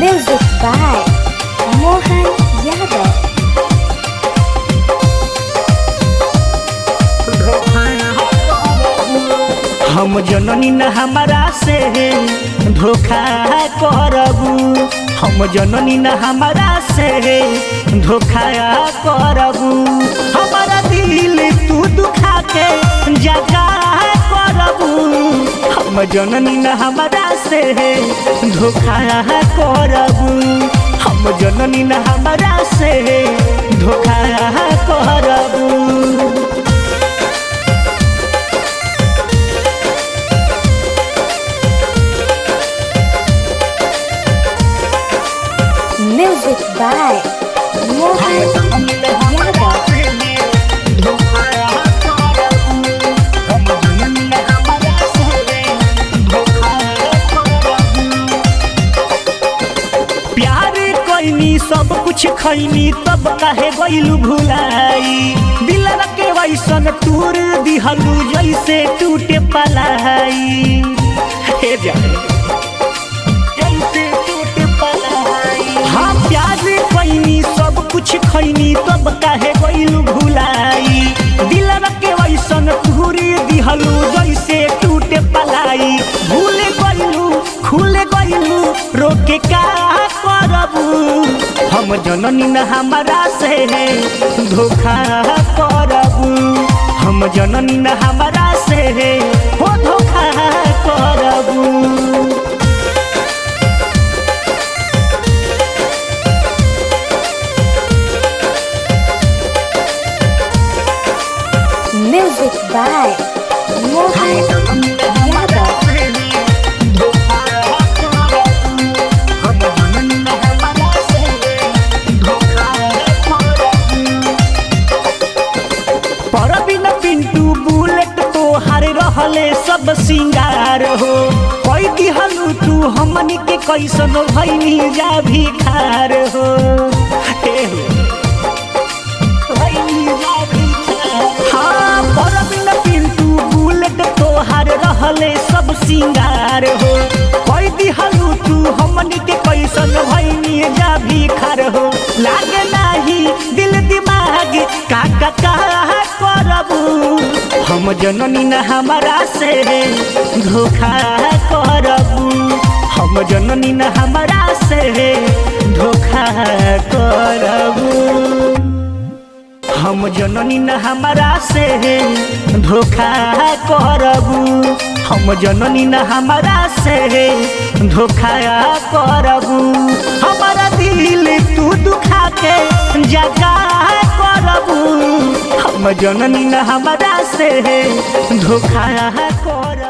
Music by Mohan Yadav. हम जननी न हमारा से धोखा करबू, हम जननी न हमारा से धोखा करबू। हमारा दिल तू दुखा के जगा करबू, हम जननी न हमारा से धोखा करबू, हम जननी न हमारा से धोखा करबू। Music by Mohan Yadav. प्यार कोइनी सब कुछ खैनी तब काहे गइलू भुलाई, दिलवा के वैसन तूर दिहलू जैसे टूटे पलाई। हे जाने जैसे टूटे पलाई। हाँ प्यार कोइनी सब कुछ खैनी तब काहे गइलू भुलाई, दिलवा के वैसन तूर दिहलू जैसे टूटे पलाई। भूल गइलू खुल गइलू रोके का करबू, हम जननी न हमारा से धोखा करबू, हम जननी न हमारा से हो धोखा करबू। Music by Mohan Yadav. परबिन पिंटू बुलेट तोहार रहले सब सिंगार हो, कोई दिहलू तू हमनी के कैसन भइनी जा भिखार हो। हे हो भइनी जा भिखार। हाँ परबिन पिंटू बुलेट तोहार रहले सब सिंगार हो, कोई दिहलू तू हमनी के कैसन भइनी जा भिखार हो। लागे नाही दिल दिमाग काका करबू, हम जननी न हमारा से धोखा करबू, हम जननी न हमारा से धोखा करबू, हम जननी न हमारा से धोखा करबू, हम जननी न हमारा से धोखा करबू। हमारा दिल तू दुखा के जगा करबू, हम जननी न हमारा से धोखा कर।